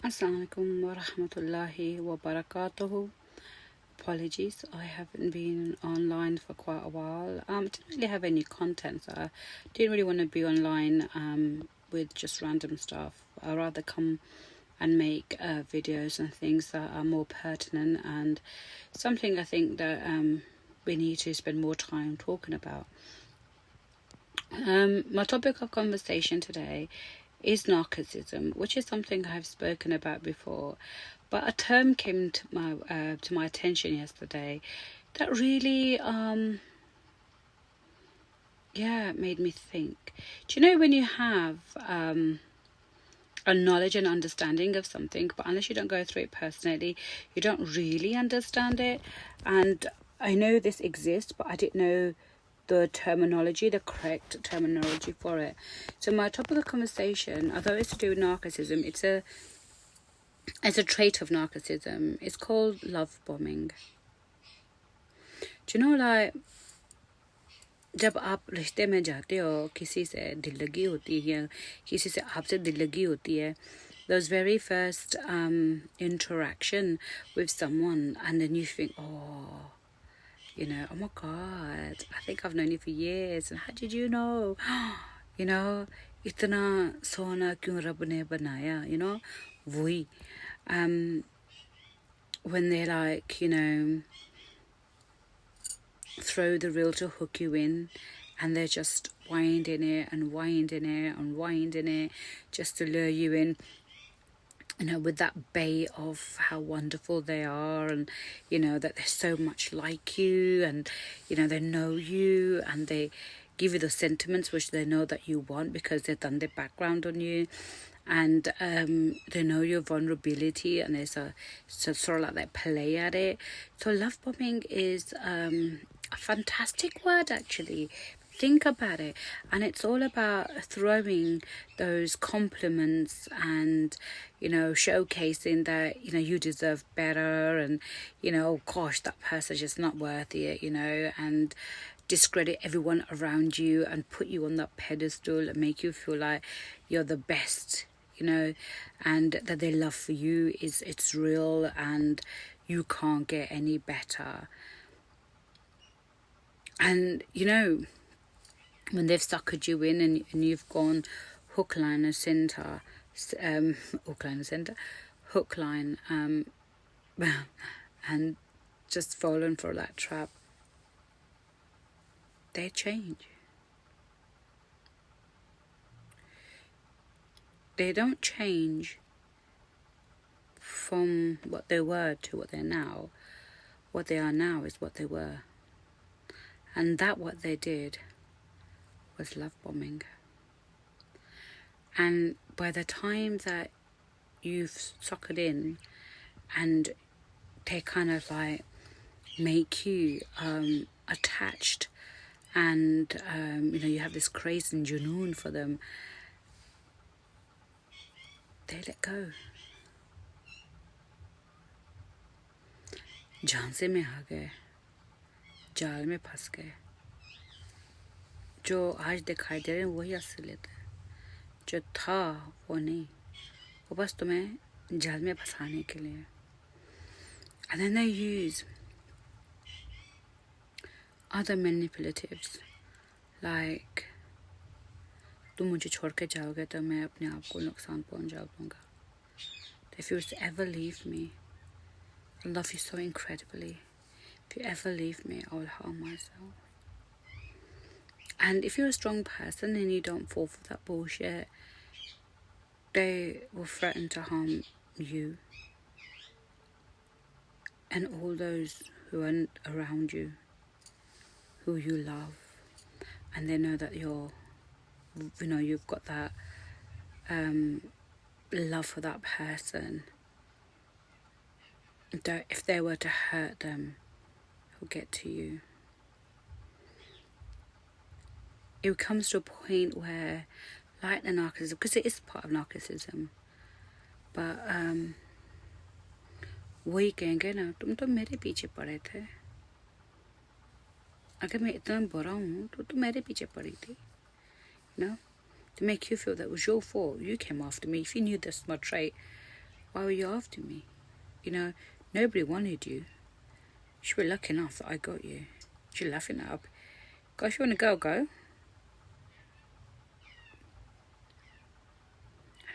Assalamu alaikum wa rahmatullahi wa barakatuhu. Apologies, I haven't been online for quite a while. Didn't really have any content, so I didn't really want to be online with just random stuff. I'd rather come and make videos and things that are more pertinent and something I think that we need to spend more time talking about. My topic of conversation today is narcissism, which is something I've spoken about before, but a term came to my attention yesterday that really made me think. Do you know when you have a knowledge and understanding of something, but unless you don't go through it personally, you don't really understand it? And I know this exists, but I didn't know the correct terminology for it. So my topic of conversation, although it's to do with narcissism, it's a trait of narcissism. It's called love bombing. Do you know, like, जब आप रिश्ते में जाते हो, किसी से दिल लगी होती है, किसी से आपसे दिल लगी होती है, those very first interaction with someone, and then you think, oh my God, I think I've known you for years, and how did you know? इतना सोना क्यों रब ने बनाया, वही. When they're like, throw the reel to hook you in, and they're just winding it and winding it and winding it just to lure you in, with that bait of how wonderful they are, and that they're so much like you, and they know you, and they give you the sentiments which they know that you want because they've done their background on you, and they know your vulnerability, and there's a sort of like that play at it. So love bombing is a fantastic word, actually. Think about it, and it's all about throwing those compliments and showcasing that you deserve better, and oh gosh, that person's just not worthy it, and discredit everyone around you and put you on that pedestal and make you feel like you're the best, and that their love for you it's real and you can't get any better. And when they've suckered you in and you've gone hook, line and sinker, and just fallen for that trap, they change. They don't change from what they were to what they're now. What they are now is what they were. And that what they did was love bombing. And by the time that you've suckered in and they kind of like make you attached, and you have this craze and junoon for them, they let go. झांसे में आ गए, जाल में फंस गए. जो आज दिखाई दे रहे हैं वही असलियत है, जो था वो नहीं, वो बस तुम्हें जाल में फंसाने के लिए. And then they use other manipulatives like, तुम मुझे छोड़ के जाओगे तो मैं अपने आप को नुकसान पहुंचा दूंगा. If you ever leave me, I love you so incredibly. If you ever leave me, I will harm myself. And if you're a strong person and you don't fall for that bullshit, they will threaten to harm you and all those who are around you, who you love, and they know that you've got that love for that person. If they were to hurt them, it will get to you. It comes to a point where, like the narcissism, because it is part of narcissism, but वही कहेंगे ना, तुम तो मेरे पीछे पड़े थे. अगर मैं इतना बुरा हूँ तो तुम मेरे पीछे पड़ी थी, to make you feel that it was your fault. You came after me. If you knew this was my trait, Why were you after me? You know, nobody wanted you. You should be lucky enough that I got you. You're laughing up. Gosh, you want to go, go.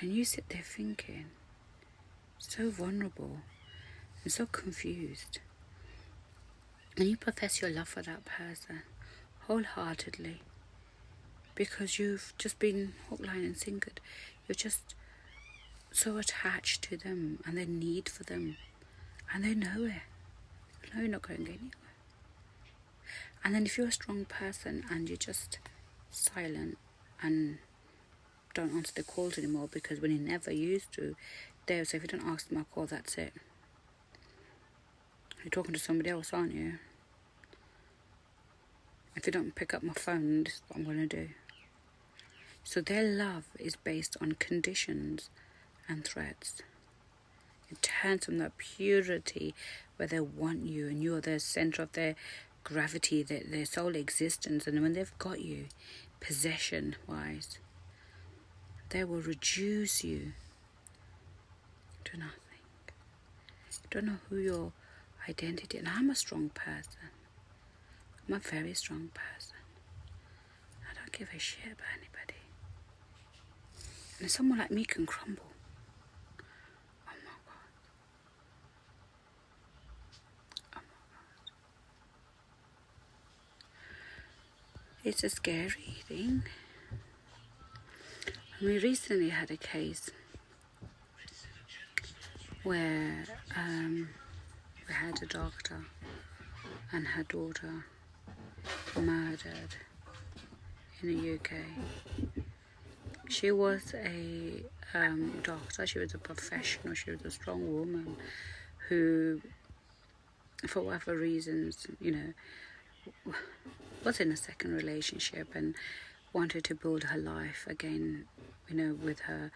And you sit there thinking, so vulnerable and so confused. And you profess your love for that person wholeheartedly because you've just been hook, line and sinkered. You're just so attached to them and their need for them. And they know it. They know you're not going anywhere. And then if you're a strong person and you're just silent and don't answer the calls anymore because when you never used to, they'll say, if you don't answer my call, that's it. You're talking to somebody else, aren't you? If you don't pick up my phone, this is what I'm going to do. So their love is based on conditions and threats. It turns from that purity where they want you and you're the center of their gravity, their sole existence. And when they've got you, possession-wise, they will reduce you to nothing. You don't know who your identity is. And I'm a strong person. I'm a very strong person. I don't give a shit about anybody. And someone like me can crumble. Oh my God. Oh my God. It's a scary thing. And we recently had a case where we had a doctor and her daughter murdered in the UK. She was a doctor, she was a professional, she was a strong woman who, for whatever reasons, was in a second relationship and wanted to build her life again, with her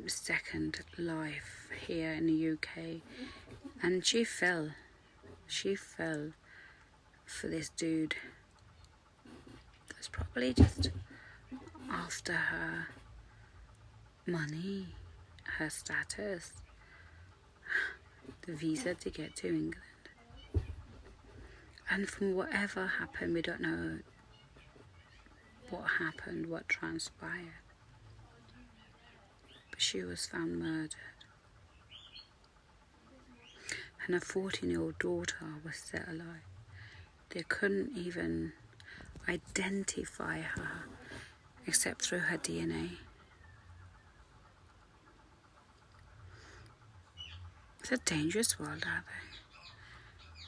second life here in the UK. And she fell for this dude that was probably just after her money, her status, the visa to get to England. And from whatever happened, we don't know what happened, what transpired. But she was found murdered. And her 14-year-old daughter was set alive. They couldn't even identify her except through her DNA. It's a dangerous world out there,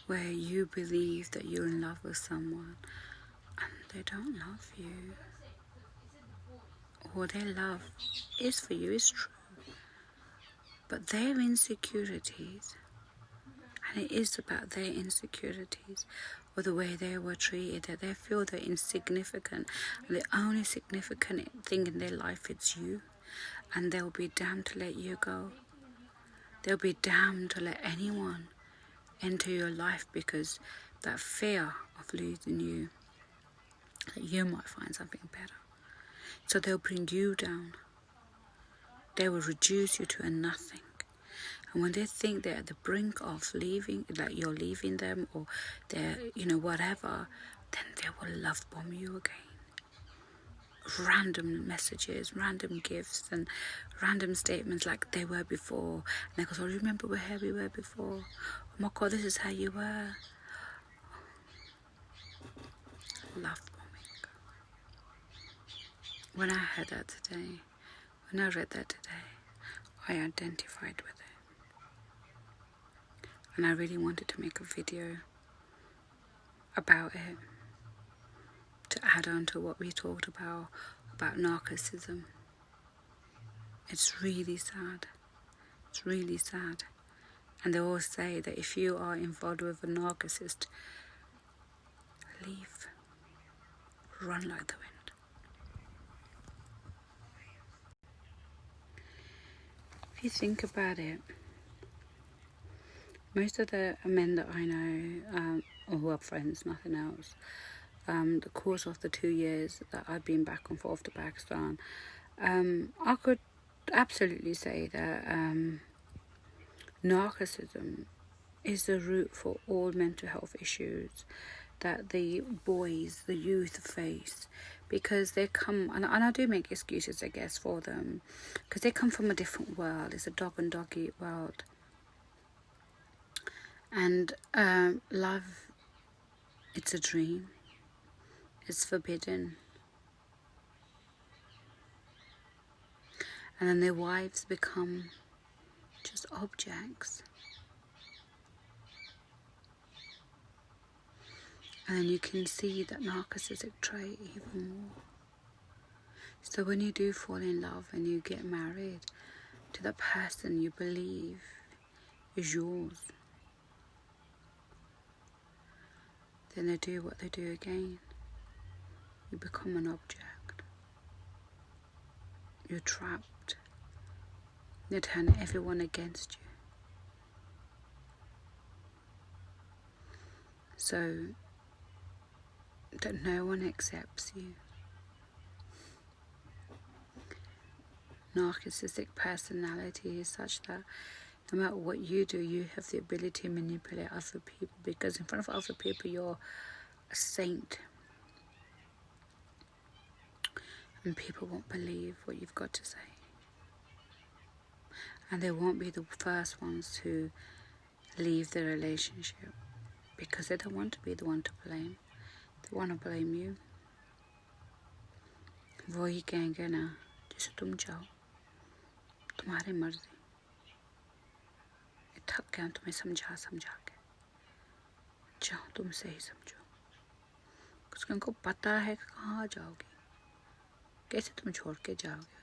where you believe that you're in love with someone and they don't love you. Or their love is for you, is true. But their insecurities, and it is about their insecurities, or the way they were treated, that they feel they're insignificant, and the only significant thing in their life is you, and they'll be damned to let you go. They'll be damned to let anyone into your life because that fear of losing you, that you might find something better. So they'll bring you down. They will reduce you to a nothing. And when they think they're at the brink of leaving, like you're leaving them, or they're, whatever, then they will love bomb you again. Random messages, random gifts, and random statements like they were before. And they go, oh, remember where we were before? Oh my God, this is how you were. Love bombing. When I heard that today, when I read that today, I identified with it. And I really wanted to make a video about it, to add on to what we talked about narcissism. It's really sad. It's really sad. And they all say that if you are involved with a narcissist, leave. Run like the wind. If you think about it, most of the men that I know, or who are friends, nothing else, the course of the 2 years that I've been back and forth to Pakistan, I could absolutely say that Narcissism is the root for all mental health issues that the boys, the youth face, because they come, and I do make excuses, I guess, for them, because they come from a different world. It's a dog and doggy world. And love, it's a dream. It's forbidden. And then their wives become just objects. And then you can see that narcissistic trait even more. So when you do fall in love and you get married to the person you believe is yours, then they do what they do again. You become an object. You're trapped. They turn everyone against you. So that no one accepts you. Narcissistic personality is such that no matter what you do, you have the ability to manipulate other people, because in front of other people you're a saint. And people won't believe what you've got to say. And they won't be the first ones to leave the relationship, because they don't want to be the one to blame. They want to blame you. वो ही कहेंगे ना, जैसे तुम चाहो, तुम्हारी मर्जी। थक गया तुम्हें समझा के, जाओ तुम सही समझो, क्योंकि उनको पता है कि कहाँ जाओगे, कैसे तुम छोड़ के जाओगे।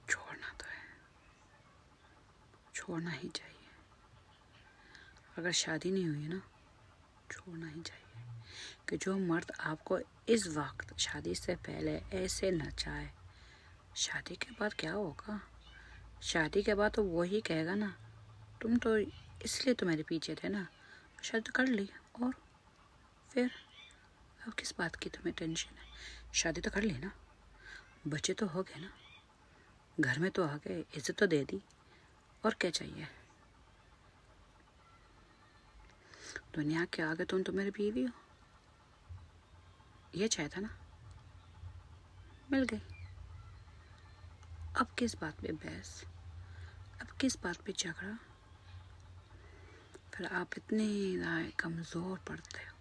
छोड़ना तो है, छोड़ना ही चाहिए। अगर शादी नहीं हुई ना, छोड़ना ही चाहिए। कि जो मर्द आपको इस वक्त शादी से पहले ऐसे नचाए, शादी के बाद क्या होगा? शादी के बाद तो वही कहेगा ना, तुम तो इसलिए तो मेरे पीछे थे ना, शादी कर ली, और फिर अब किस बात की तुम्हें टेंशन है? शादी तो कर ली ना, बच्चे तो हो गए ना, घर में तो आ गए, इज्जत तो दे दी, और क्या चाहिए? दुनिया के आगे तुम तो मेरी बीवी हो, ये चाहिए था ना, मिल गई। अब किस बात पे बहस, अब किस बात पे झगड़ा? फिर आप इतने कमज़ोर पड़ते हो,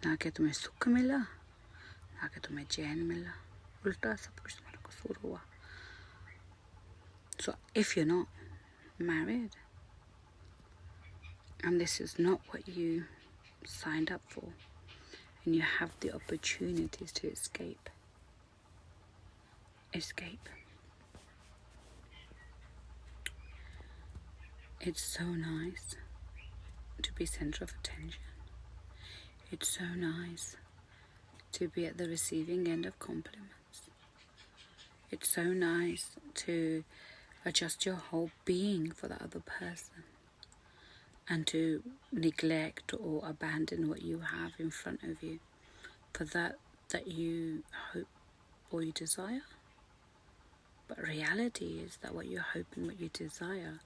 ना कि तुम्हें सुख मिला, ना कि तुम्हें चैन मिला, उल्टा सब कुछ तुम्हारा कसूर हुआ। So if you're not married, and this is not what you signed up for, and you have the opportunities to escape. It's so nice to be center of attention. It's so nice to be at the receiving end of compliments. It's so nice to adjust your whole being for the other person, and to neglect or abandon what you have in front of you for that you hope or you desire. But reality is that what you hope and what you desire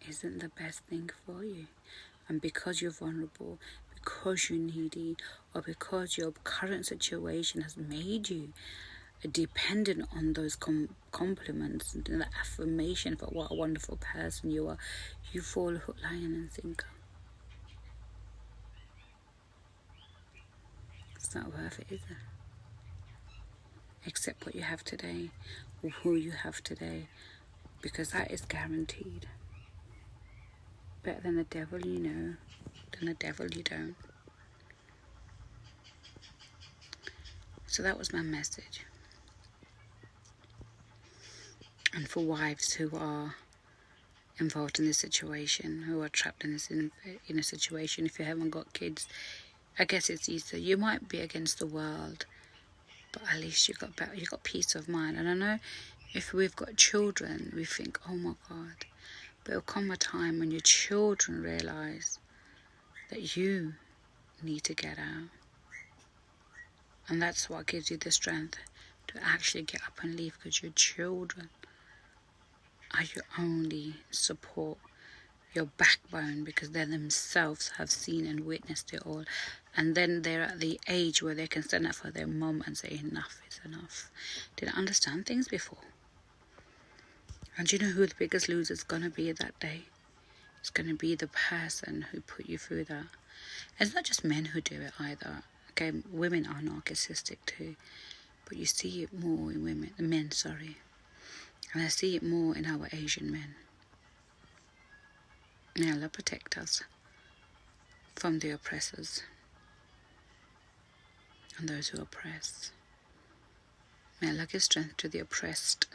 isn't the best thing for you. And because you're vulnerable, because you're needy, or because your current situation has made you dependent on those compliments and the affirmation for what a wonderful person you are, you fall hook, line and sinker. It's not worth it, is it? Accept what you have today, or who you have today, because that is guaranteed. Better than the devil you know, than the devil you don't. So that was my message. And for wives who are involved in this situation, who are trapped in this in a situation, if you haven't got kids, I guess it's easier. You might be against the world, but at least you got peace of mind. And I know if we've got children, we think, oh my God, but there'll come a time when your children realize that you need to get out, and that's what gives you the strength to actually get up and leave, because your children are your only support, your backbone, because they themselves have seen and witnessed it all. And then they're at the age where they can stand up for their mum and say enough is enough. Didn't understand things before. And you know who the biggest loser is going to be that day? It's going to be the person who put you through that. It's not just men who do it either. Okay, women are narcissistic too, but you see it more in men, and I see it more in our Asian men. May Allah protect us from the oppressors and those who oppress. May Allah give strength to the oppressed,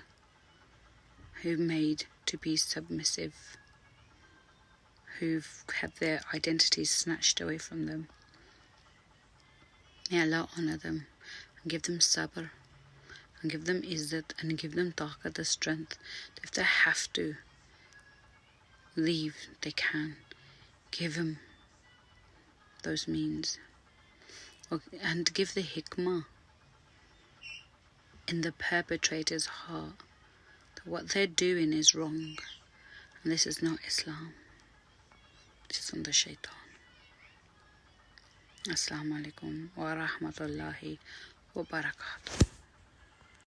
who made to be submissive, who've had their identities snatched away from them. May Allah honour them and give them sabr and give them izzat and give them taqat, the strength. If they have to leave, they can. Give them those means. And give the hikmah in the perpetrator's heart that what they're doing is wrong. And this is not Islam. This is from the shaitan. Assalamu alaikum wa rahmatullahi wa barakatuh.